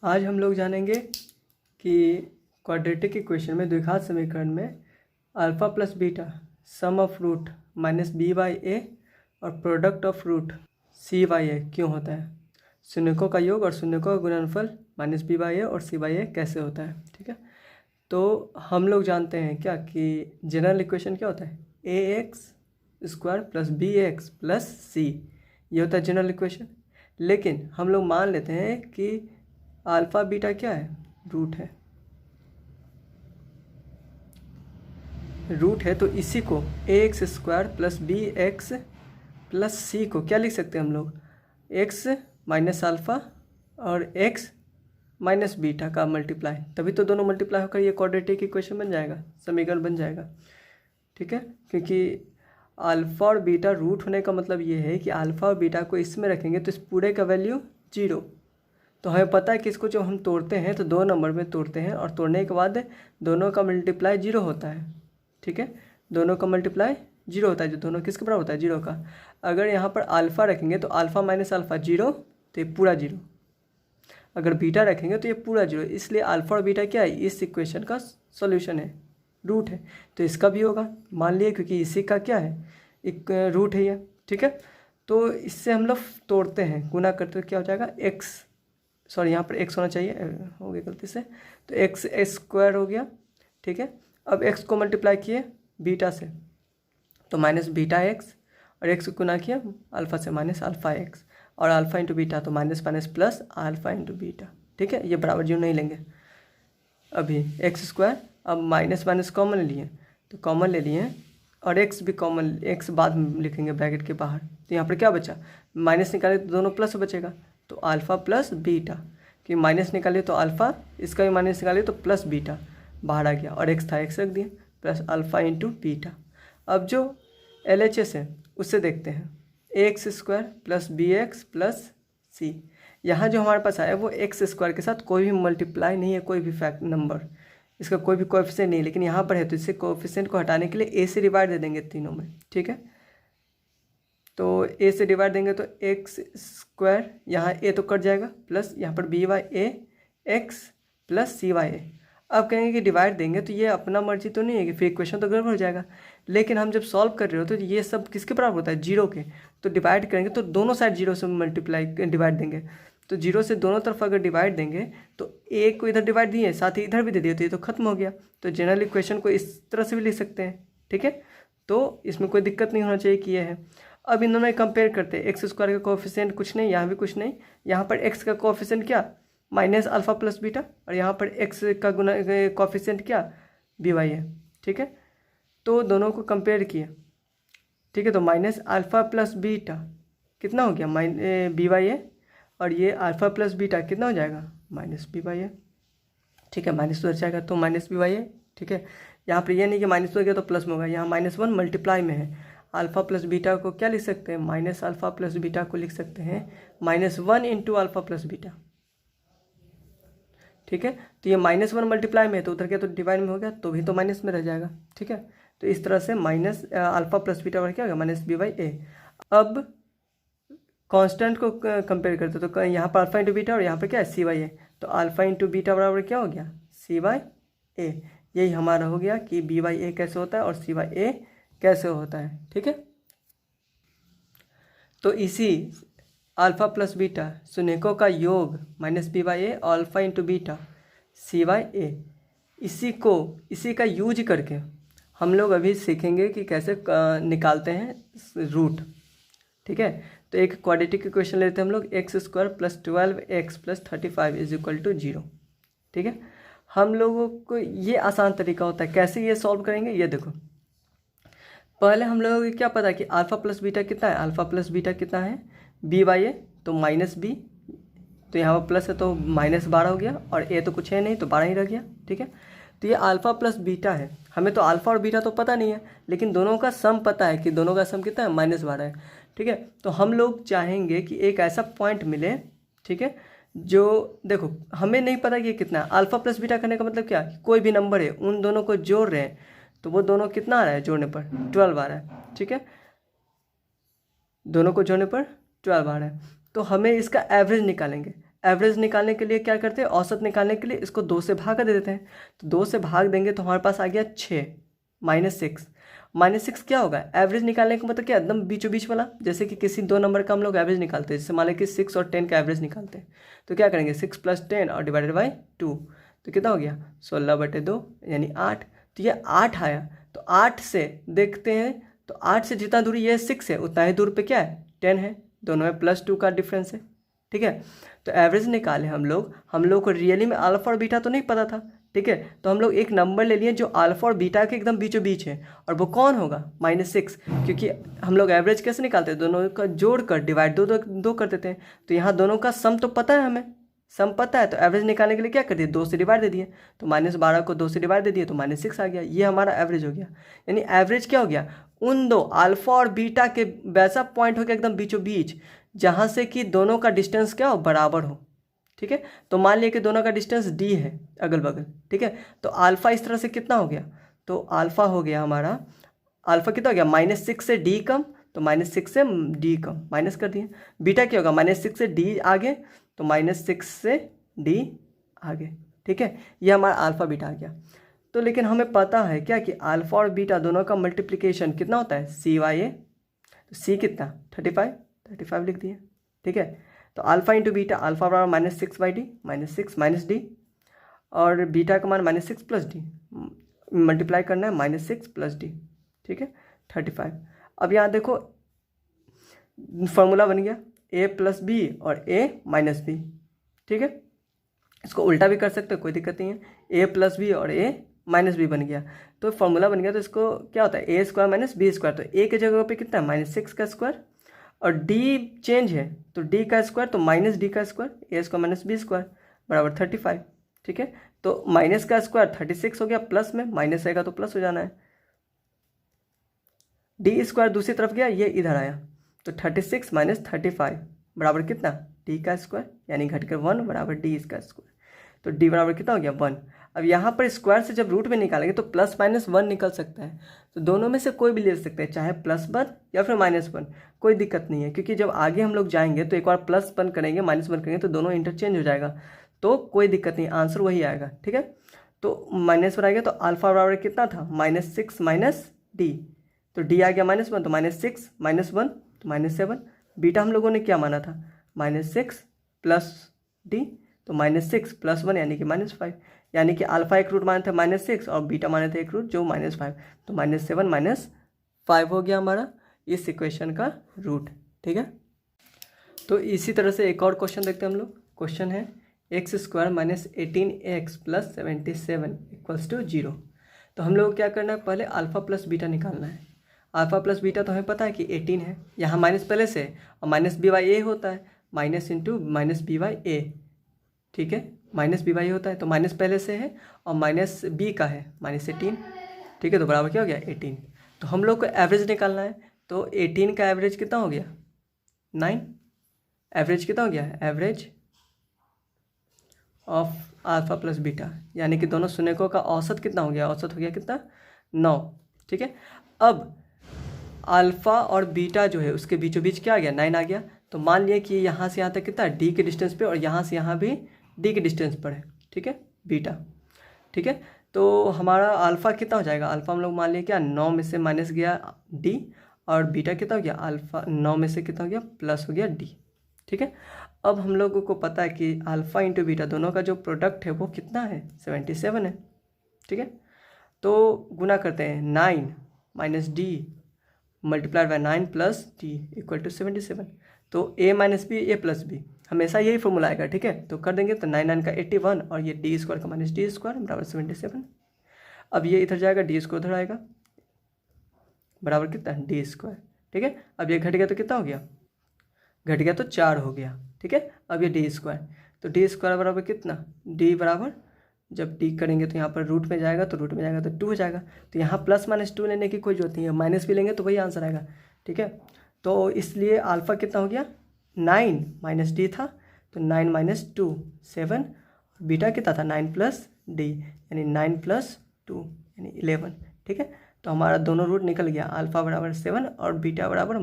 आज हम लोग जानेंगे कि क्वाड्रेटिक इक्वेशन में द्विघात समीकरण में alpha plus beta sum of root minus B by A और product of root C by A क्यों होता है। शून्यकों का योग और शून्यकों का गुणनफल माइनस बी बाई ए और सी बाई ए कैसे होता है। ठीक है, तो हम लोग जानते हैं क्या कि जनरल इक्वेशन क्या होता है, A X square plus B X plus C, ये होता है जनरल इक्वेशन। लेकिन हम लोग मान लेते हैं कि अल्फ़ा बीटा क्या है, रूट है। रूट है तो इसी को A X square plus B X plus C को क्या लिख सकते हैं हम लोग, एक्स माइनस अल्फ़ा और एक्स माइनस बीटा का मल्टीप्लाई, तभी तो दोनों मल्टीप्लाई होकर ये क्वाड्रेटिक इक्वेशन बन जाएगा, समीकरण बन जाएगा। ठीक है, क्योंकि अल्फ़ा और बीटा रूट होने का मतलब ये है कि अल्फ़ा और बीटा को इसमें रखेंगे तो इस पूरे का वैल्यू 0। तो हमें पता है कि इसको जब हम तोड़ते हैं तो 2 नंबर में तोड़ते हैं और तोड़ने के बाद दोनों का मल्टीप्लाई 0 होता है। ठीक है, दोनों का मल्टीप्लाई 0 होता है, जो दोनों किसके बराबर होता है, 0 का। अगर यहाँ पर अल्फ़ा रखेंगे तो अल्फ़ा माइनस अल्फ़ा 0, तो ये पूरा 0। अगर बीटा रखेंगे तो ये पूरा 0, इसलिए अल्फ़ा और बीटा क्या है, इस इक्वेशन का सॉल्यूशन है, रूट है। तो इसका भी होगा, मान लिए, क्योंकि इसी का क्या है, एक रूट है ये। ठीक है, तो इससे हम लोग तोड़ते हैं, गुना करते क्या हो जाएगा, एक्स, सॉरी यहाँ पर एक्स होना चाहिए, हो गया गलती से, तो एक्स स्क्वायर हो गया। ठीक है, अब एक्स को मल्टीप्लाई किए बीटा से तो माइनस बीटा एक्स, और एक्स को गुना किया अल्फ़ा से माइनस अल्फ़ा एक्स, और अल्फ़ा इंटू बीटा तो minus minus plus alpha into beta. ठीक है, ये बराबर जीरो नहीं लेंगे अभी, एक्स स्क्वायर, अब माइनस माइनस कॉमन ले लिए तो कॉमन ले लिए, और एक्स भी कॉमन, एक्स बाद में लिखेंगे ब्रैकेट के बाहर। तो यहाँ पर क्या बचा, माइनस निकाले तो दोनों प्लस बचेगा, तो अल्फ़ा प्लस बीटा, कि माइनस निकाले तो अल्फ़ा, इसका भी माइनस निकाले तो प्लस बीटा बाहर आ गया, और एक्स था एक्स रख दिए, प्लस अल्फ़ा इंटू बीटा। अब जो LHS है उससे देखते हैं, X square plus B X plus C, यहाँ जो हमारे पास आया वो एक्स स्क्वायर के साथ कोई भी मल्टीप्लाई नहीं है, कोई भी फैक्ट नंबर, इसका कोई भी कोएफिशिएंट नहीं है, लेकिन यहाँ पर है तो इससे कोएफिशिएंट को हटाने के लिए ए से डिवाइड दे देंगे तीनों में। ठीक है, तो ए से डिवाइड देंगे तो एक्स स्क्वायर, यहाँ ए तो कट जाएगा, प्लस यहाँ पर B Y A x plus C by ए। अब कहेंगे कि डिवाइड देंगे तो ये अपना मर्जी तो नहीं है कि फिर इक्वेशन तो गड़बड़ हो जाएगा, लेकिन हम जब सॉल्व कर रहे हो तो ये सब किसके बराबर होता है, 0 के। तो डिवाइड करेंगे तो दोनों साइड 0 से मल्टीप्लाई डिवाइड देंगे, तो 0 से दोनों तरफ अगर डिवाइड देंगे तो ए को इधर डिवाइड दिए, साथ ही इधर भी दे दिए, तो ये तो खत्म हो गया। तो जनरल इक्वेशन को इस तरह से भी लिख सकते हैं। ठीक है, तो इसमें कोई दिक्कत नहीं होना चाहिए कि ये है। अब इन दोनों में कंपेयर करते हैं, एक्स स्क्वायर का कोएफिशिएंट कुछ नहीं, यहाँ भी कुछ नहीं, यहाँ पर एक्स का कोएफिशिएंट क्या, माइनस अल्फ़ा प्लस बीटा, और यहाँ पर एक्स का गुना कोएफिशिएंट क्या, बी वाई है। ठीक है, तो दोनों को कंपेयर किया। ठीक है, तो माइनस अल्फ़ा प्लस बीटा कितना हो गया, बी वाई है, और ये अल्फ़ा प्लस बीटा कितना हो जाएगा, माइनस बी वाई है। ठीक है, माइनस उधर जाएगा तो माइनस बी वाई है। ठीक है, यहाँ पर ये नहीं कि माइनस हो गया तो प्लस में होगा, यहाँ -1 मल्टीप्लाई में है। अल्फ़ा प्लस बीटा को क्या लिख सकते हैं, माइनस अल्फ़ा प्लस बीटा को लिख सकते हैं -1 इंटू अल्फ़ा प्लस बीटा। ठीक है, तो ये -1 मल्टीप्लाई में है तो उधर क्या, तो डिवाइड में हो गया, तो भी तो माइनस में रह जाएगा। ठीक है, तो इस तरह से माइनस अल्फ़ा प्लस बीटा बराबर क्या होगा, माइनस बी बाई ए। अब कांस्टेंट को कंपेयर करते तो यहाँ पर अल्फ़ा इंटू बीटा और यहाँ पर क्या है, सी वाई ए, तो अल्फ़ा इंटू बीटा बराबर क्या हो गया, सी वाई ए। यही हमारा हो गया कि बी वाई ए कैसे होता है और सी वाई ए कैसे होता है। ठीक है, तो इसी अल्फ़ा प्लस बीटा शून्यकों का योग minus B by A, alpha into beta C by A, इसी का यूज करके हम लोग अभी सीखेंगे कि कैसे निकालते हैं रूट। ठीक है, तो एक क्वाड्रेटिक इक्वेशन लेते हैं हम लोग, x square plus 12x plus 35 is equal to 0। ठीक है, हम लोगों को ये आसान तरीका होता है, कैसे ये सॉल्व करेंगे, ये देखो। पहले हम लोगों को क्या पता है कि अल्फ़ा प्लस बीटा कितना है, अल्फ़ा प्लस बीटा कितना है, बी बाई ए, तो माइनस बी, तो यहाँ पर प्लस है तो -12 हो गया, और ए तो कुछ है नहीं तो 12 ही रह गया। ठीक है, तो ये अल्फ़ा प्लस बीटा है, हमें तो अल्फ़ा और बीटा तो पता नहीं है, लेकिन दोनों का सम पता है कि दोनों का सम कितना है, -12 है। ठीक है, तो हम लोग चाहेंगे कि एक ऐसा पॉइंट मिले, ठीक है, जो देखो हमें नहीं पता कि ये कितना है। अल्फ़ा प्लस बीटा करने का मतलब क्या, कोई भी नंबर है उन दोनों को जोड़ रहे हैं तो वो दोनों कितना आ रहा है, जोड़ने पर 12 आ रहा है। ठीक है, दोनों को जोड़ने पर 12 आ रहा है, तो हमें इसका एवरेज निकालेंगे। एवरेज निकालने के लिए क्या करते हैं, औसत निकालने के लिए इसको 2 से भाग दे देते हैं। तो 2 से भाग देंगे तो हमारे पास आ गया 6 -6। -6 क्या होगा, एवरेज निकालने का मतलब क्या, एकदम बीचों बीच वाला। जैसे कि किसी 2 नंबर का हम लोग एवरेज निकालते हैं, जैसे मान लें कि 6 और 10 का एवरेज निकालते हैं, तो क्या करेंगे 6 + 10 और डिवाइडेड बाई 2, तो कितना हो गया 16/2 यानी 8। तो ये 8 आया। तो 8 से देखते हैं, तो 8 से जितना दूरी ये 6 है उतना ही दूर पे क्या है 10 है, दोनों में +2 का डिफरेंस है। ठीक है, तो एवरेज निकाले हम लोग को रियली में अल्फा और बीटा तो नहीं पता था। ठीक है, तो हम लोग एक नंबर ले लिए जो अल्फा और बीटा के एकदम बीचों बीच है, और वो कौन होगा -6, क्योंकि हम लोग एवरेज कैसे निकालते हैं, दोनों का जोड़ कर डिवाइड दो कर देते हैं। तो यहाँ दोनों का सम तो पता है, हमें सम पता है, तो एवरेज निकालने के लिए क्या कर दिए 2 से डिवाइड दे दिए, तो -12 को 2 से डिवाइड दे दिए तो -6 आ गया। ये हमारा एवरेज हो गया। यानी एवरेज क्या हो गया, उन दो अल्फा और बीटा के वैसा पॉइंट हो गया एकदम बीचों बीच, जहाँ से कि दोनों का डिस्टेंस क्या हो, बराबर हो। ठीक है, तो मान लिया कि दोनों का डिस्टेंस d है अगल बगल। ठीक है, तो अल्फा इस तरह से कितना हो गया, तो अल्फा हो गया हमारा, अल्फा कितना हो गया -6 से d कम, तो -6 से d कम माइनस कर दिए। बीटा क्या होगा -6 से d आगे, तो -6 से d आगे। ठीक है, ये हमारा अल्फा बीटा आ गया। तो लेकिन हमें पता है क्या कि अल्फा और बीटा दोनों का मल्टीप्लिकेशन कितना होता है CYA, तो C कितना 35 लिख दिए। ठीक है, तो अल्फा इंटू बीटा, अल्फा बराबर -6/d, -6 -d, और बीटा का मान -6 + d, मल्टीप्लाई करना है -6 + d। ठीक है, 35। अब यहाँ देखो फॉर्मूला बन गया a + b और a - b। ठीक है, इसको उल्टा भी कर सकते हो, कोई दिक्कत नहीं है, a + b और a - b बन गया। तो फॉर्मूला बन गया, तो इसको क्या होता है a² - b², तो a के जगह पे कितना है -6 का स्क्वायर, और d चेंज है तो d का स्क्वायर, तो -d का स्क्वायर, a² - b² बराबर 35। ठीक है, तो माइनस का स्क्वायर 36 हो गया, प्लस में माइनस आएगा तो प्लस हो जाना है। d² दूसरी तरफ गया, ये इधर आया, तो 36 - 35 बराबर कितना d का स्क्वायर, यानी घटकर 1 बराबर d इसका स्क्वायर। तो d बराबर कितना हो गया 1। अब यहाँ पर स्क्वायर से जब रूट में निकालेंगे तो +-1 निकल सकता है, तो दोनों में से कोई भी ले सकते हैं, चाहे +1 या फिर -1, कोई दिक्कत नहीं है, क्योंकि जब आगे हम लोग जाएंगे तो एक बार +1 करेंगे -1 करेंगे तो दोनों इंटरचेंज हो जाएगा, तो कोई दिक्कत नहीं, आंसर वही आएगा। ठीक है, तो -1 आएगा, तो अल्फा बराबर कितना था -6 - d, तो d आ गया -1, तो -6 - 1 तो -7। बीटा हम लोगों ने क्या माना था -6 + d, तो -6 + 1 यानी कि -5, यानी कि अल्फा एक रूट माने थे -6 और बीटा माने थे एक रूट जो -5, तो -7 - 5 हो गया हमारा इस इक्वेशन का रूट। ठीक है, तो इसी तरह से एक और क्वेश्चन देखते हैं हम लोग। क्वेश्चन है x² - 18x + 77 = 0। तो हम लोग को क्या करना है, पहले अल्फा प्लस बीटा निकालना है। अल्फा प्लस बीटा तो हमें पता है कि 18 है, यहाँ माइनस पहले से, और -b/a होता है, माइनस इंटू -b/a। ठीक है, -b/a होता है, तो माइनस पहले से है और -b का है -18। ठीक है, तो बराबर क्या हो गया 18। तो हम लोग को एवरेज निकालना है, तो 18 का एवरेज कितना हो गया 9। एवरेज कितना हो गया, average of alpha plus beta, यानी कि दोनों शून्यकों का औसत कितना हो गया, औसत हो गया कितना 9। ठीक है, अब अल्फा और बीटा जो है उसके बीचों बीच क्या आ गया 9 आ गया। तो मान लिया कि यहाँ से यहाँ तक कितना d के डिस्टेंस पे, और यहाँ से यहाँ भी d के डिस्टेंस पर है। ठीक है, बीटा। ठीक है, तो हमारा अल्फा कितना हो जाएगा, अल्फा हम लोग मान लिया क्या 9 में से माइनस गया d, और बीटा कितना हो गया, अल्फा 9 में से कितना हो गया प्लस हो गया d। ठीक है, अब हम लोगों को पता है कि अल्फा इंटू बीटा दोनों का जो प्रोडक्ट है वो कितना है 77 है। ठीक है, तो गुना करते हैं 9 - d मल्टीप्लाइड बाय 9 + d = 77। तो a - b a + b हमेशा यही फॉर्मूला आएगा। ठीक है, तो कर देंगे, तो 9 का 81 और ये d² का -d² बराबर 77। अब ये इधर जाएगा, d² उधर आएगा, बराबर कितना d²। ठीक है, अब ये घट गया तो कितना हो गया, घट गया तो 4 हो गया। ठीक है, अब ये d², तो d² बराबर कितना, d बराबर जब d करेंगे तो यहाँ पर रूट में जाएगा, तो रूट में जाएगा तो 2 हो जाएगा, तो यहाँ +-2 लेने की कोई जरूरत नहीं है, माइनस भी लेंगे तो वही आंसर आएगा। ठीक है, तो इसलिए अल्फा कितना हो गया 9 - d था, तो 9 - 2 7, बीटा कितना था 9 + d यानी 9 + 2 यानी 11। ठीक है, तो हमारा दोनों रूट निकल गया, अल्फा बराबर 7 और बीटा बराबर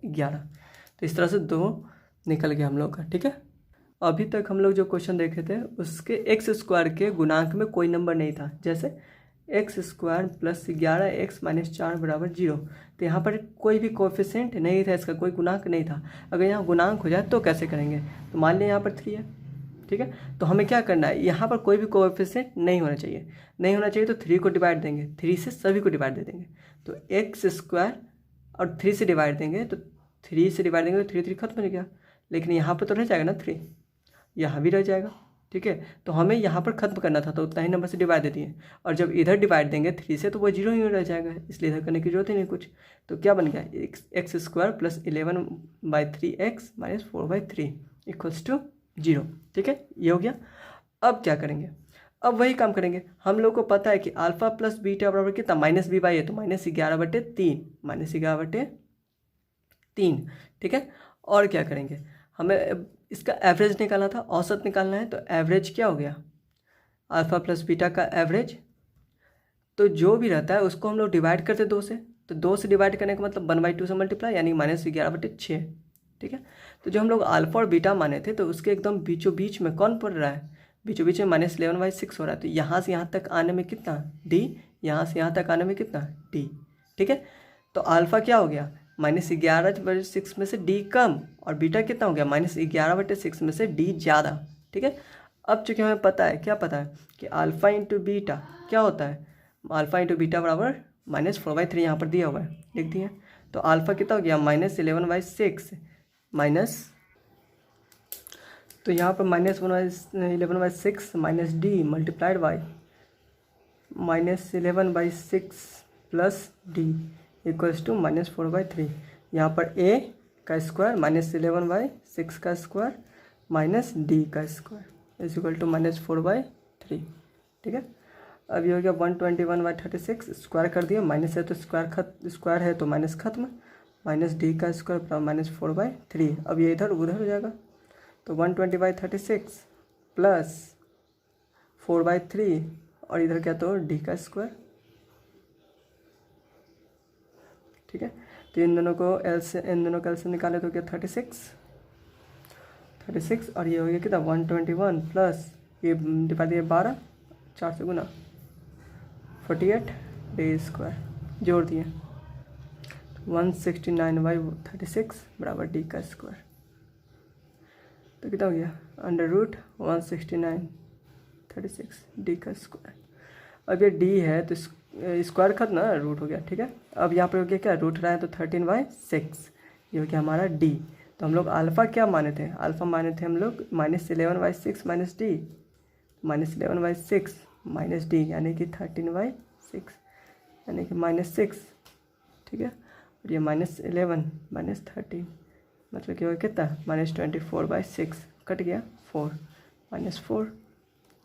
11। तो इस तरह से दो निकल गया हम लोग का। ठीक है, अभी तक हम लोग जो क्वेश्चन देखे थे उसके एक्स स्क्वायर के गुणांक में कोई नंबर नहीं था, जैसे x square plus 11x minus 4 बराबर 0। तो यहाँ पर कोई भी कोएफिशिएंट नहीं था, इसका कोई गुणांक नहीं था। अगर यहाँ गुणांक हो जाए तो कैसे करेंगे, तो मान लिया यहाँ पर 3 है। ठीक है, तो हमें क्या करना है, यहाँ पर कोई भी कोएफिशिएंट नहीं होना चाहिए, नहीं होना चाहिए तो 3 को डिवाइड देंगे, 3 से सभी को डिवाइड दे देंगे। तो एक्स स्क्वायर और 3 से डिवाइड देंगे, तो 3 से डिवाइड देंगे तो 3 3 खत्म हो गया। लेकिन यहाँ पर तो रह जाएगा ना 3, यहाँ भी रह जाएगा। ठीक है, तो हमें यहाँ पर खत्म करना था, तो उतना ही नंबर से डिवाइड दे दिए। और जब इधर डिवाइड देंगे 3 से तो वो 0 ही रह जाएगा, इसलिए इधर करने की जरूरत ही नहीं कुछ। तो क्या बन गया, x square plus 11/3x minus 4/3 equals to 0। ठीक है, ये हो गया। अब क्या करेंगे, अब वही काम करेंगे। हम लोग को पता है कि अल्फा प्लस बीटा बराबर कितना, -b/a, तो -11/3, -11/3। ठीक है, और क्या करेंगे, हमें इसका एवरेज निकालना था, औसत निकालना है। तो एवरेज क्या हो गया, अल्फा प्लस बीटा का एवरेज, तो जो भी रहता है उसको हम लोग डिवाइड करते 2 से। तो 2 से डिवाइड करने का मतलब 1/2 से मल्टीप्लाई, यानी -11/6। ठीक है, तो जो हम लोग अल्फा और बीटा माने थे तो उसके एकदम बीचों बीच में कौन पड़ रहा है, बीचों बीच में -11/6 हो रहा है। तो यहाँ से यहाँ तक आने में कितना, d, यहाँ से यहाँ तक आने में कितना, d। ठीक है, तो अल्फा क्या हो गया, -11/6 में से d कम, और बीटा कितना हो गया, -11/6 में से d ज़्यादा। ठीक है, अब चूँकि हमें पता है, क्या पता है कि अल्फ़ा इंटू बीटा क्या होता है, अल्फ़ा इंटू बीटा बराबर -4/3, यहाँ पर दिया हुआ है, लिख दिए। तो अल्फ़ा कितना हो गया, -11/6 माइनस, तो यहाँ पर -11/6 minus D multiplied by -11/6 plus D equals to -4/3। यहाँ पर a का स्क्वायर -11/6 का स्क्वायर माइनस डी का स्क्वायर इज इक्वल टू -4/3। ठीक है, अब ये हो गया 121/36, स्क्वायर कर दिया, माइनस है तो स्क्वायर है तो माइनस खत्म, माइनस डी का स्क्वायर -4/3। अब ये इधर उधर हो जाएगा, तो 120/36 प्लस 4/3, और इधर क्या तो डी का स्क्वायर। ठीक है, तो इन दोनों का एलसीएम निकाले तो क्या 36, और ये हो गया कितना 121 प्लस ये डिवाइड दिया 12, 4 से गुना 48 डी स्क्वायर जोड़ दिए, 169/36 बराबर डी का स्क्वायर। तो कितना हो गया, √169/36 डी का स्क्वायर। अब ये डी है तो स्क्वायर खत्म ना, रूट हो गया। ठीक है, अब यहाँ पर हो गया क्या, रूट रहा है तो 13/6, ये हो गया हमारा डी। तो हम लोग अल्फ़ा क्या माने थे, अल्फ़ा माने थे हम लोग -11/6 माइनस डी, -11/6 माइनस डी यानी कि 13/6 यानी कि -6। ठीक है, और ये -11 -13 मतलब क्या हो गया कितना, -24/6 कट गया 4 -4,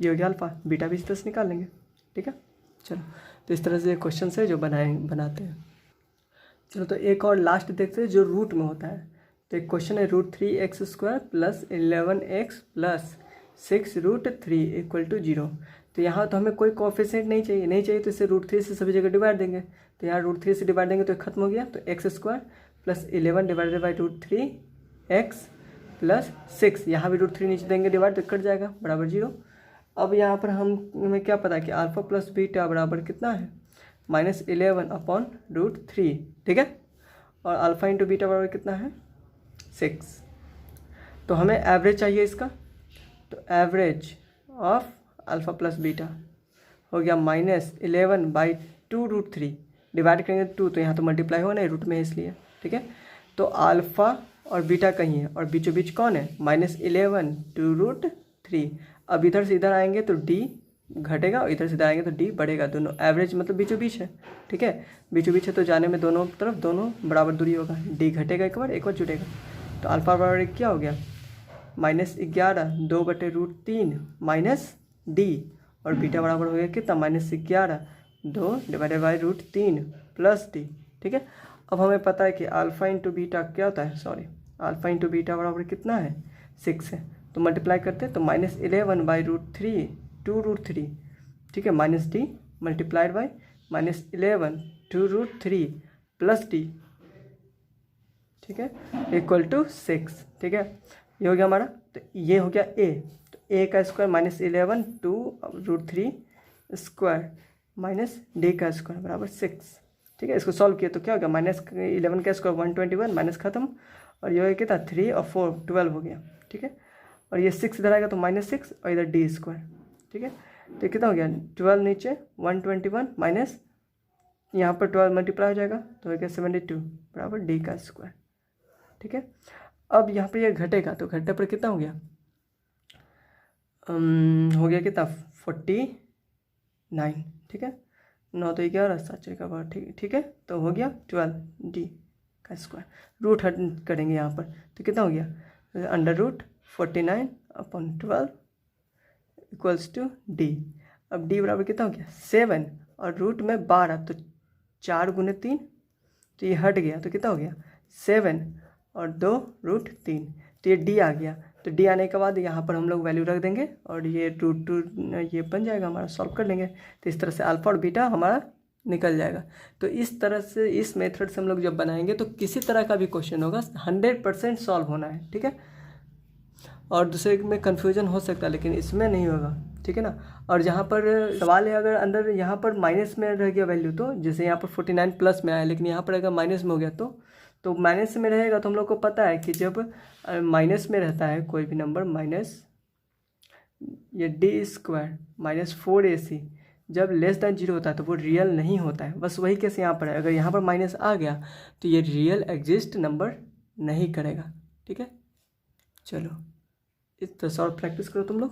ये हो गया अल्फ़ा। बीटा भी इस तरह से निकाल लेंगे। ठीक है, चलो, तो इस तरह से क्वेश्चन है जो बनाते हैं। चलो, तो एक और लास्ट देखते हैं जो रूट में होता है। तो एक क्वेश्चन है √3x² plus 11x plus 6√3 equal to 0। तो यहाँ तो हमें कोई कोएफिशिएंट नहीं चाहिए तो इसे √3 से सभी जगह डिवाइड देंगे। तो यहाँ √3 से डिवाइड देंगे तो खत्म हो गया, तो x² plus 11 divided by √3x plus 6, यहाँ भी √3 नीचे देंगे डिवाइड तो कट जाएगा बराबर 0। अब यहाँ पर हमें क्या पता है कि अल्फ़ा प्लस बीटा बराबर कितना है, -11/√3। ठीक है, और अल्फ़ा इंटू बीटा बराबर कितना है 6। तो हमें एवरेज चाहिए इसका, तो average of alpha plus beta हो गया -11/2√3, डिवाइड करेंगे 2 तो यहाँ तो मल्टीप्लाई होगा नहीं, रूट में है इसलिए। ठीक है, तो अल्फ़ा और बीटा कहीं है और बीचों बीच कौन है, -11/2√3। अब इधर से इधर आएंगे तो d घटेगा और इधर से इधर आएंगे तो d बढ़ेगा, दोनों एवरेज मतलब बीचों बीच है। ठीक है, बीचों बीच है तो जाने में दोनों तरफ दोनों बराबर दूरी होगा, d घटेगा एक बार जुड़ेगा। तो अल्फ़ा बराबर क्या हो गया, -11 2/√3 माइनस d, और बीटा बराबर हो गया कितना, -11 2 डिवाइडेड बाई √3 प्लस d। ठीक है, अब हमें पता है कि अल्फ़ा इंटू बीटा क्या होता है, अल्फ़ा इंटू बीटा बराबर कितना है 6 है, तो मल्टीप्लाई करते हैं तो -11/√3 2√3। ठीक है, minus D multiplied by -11 2√3 plus D. ठीक है, इक्वल टू 6, ठीक है। ये हो गया हमारा, तो ये हो गया ए, तो ए का square minus 11 2√3 square minus D का स्क्वायर बराबर 6, ठीक है। इसको सॉल्व किया तो क्या हो गया, -11 का स्क्वायर 121 माइनस खत्म, और ये हो गया कितना 3 और 4 12 हो गया, ठीक है। और ये 6 इधर आएगा तो -6 और इधर डी स्क्वायर, ठीक है। तो कितना हो गया 12 नीचे 121 माइनस यहाँ पर 12 मल्टीप्लाई हो जाएगा तो हो गया 72 बराबर डी का स्क्वायर, ठीक है। अब यहाँ पर ये घटेगा तो घटने पर कितना हो गया, हो गया कितना 49, ठीक है। 9 तो 11 7 का बार, ठीक है। तो हो गया 12 डी का स्क्वायर, रूट हट करेंगे यहाँ पर तो कितना हो गया √49/12 इक्वल्स टू डी। अब डी बराबर कितना हो गया 7 और रूट में 12, तो 4 × 3 तो ये हट गया तो कितना हो गया 7 और 2√3, तो ये डी आ गया। तो डी आने के बाद यहाँ पर हम लोग वैल्यू रख देंगे और ये √2 ये बन जाएगा हमारा, सॉल्व कर लेंगे। तो इस तरह से अल्फा और बीटा हमारा निकल जाएगा। तो इस तरह से इस मेथड से हम लोग जब बनाएंगे तो किसी तरह का भी क्वेश्चन होगा 100% सॉल्व होना है, ठीक है। और दूसरे में कन्फ्यूजन हो सकता है लेकिन इसमें नहीं होगा, ठीक है ना। और जहाँ पर सवाल है अगर अंदर यहाँ पर माइनस में रह गया वैल्यू, तो जैसे यहाँ पर 49 प्लस में आया लेकिन यहाँ पर अगर माइनस में हो गया तो माइनस में रहेगा तो हम लोग को पता है कि जब माइनस में रहता है कोई भी नंबर माइनस ये डी स्क्वायर -4ac जब <0 होता है तो वो रियल नहीं होता है। बस वही केस यहाँ पर है, अगर यहाँ पर माइनस आ गया तो ये रियल एग्जिस्ट नंबर नहीं करेगा, ठीक है। चलो इस तरह से और प्रैक्टिस करो तुम लोग।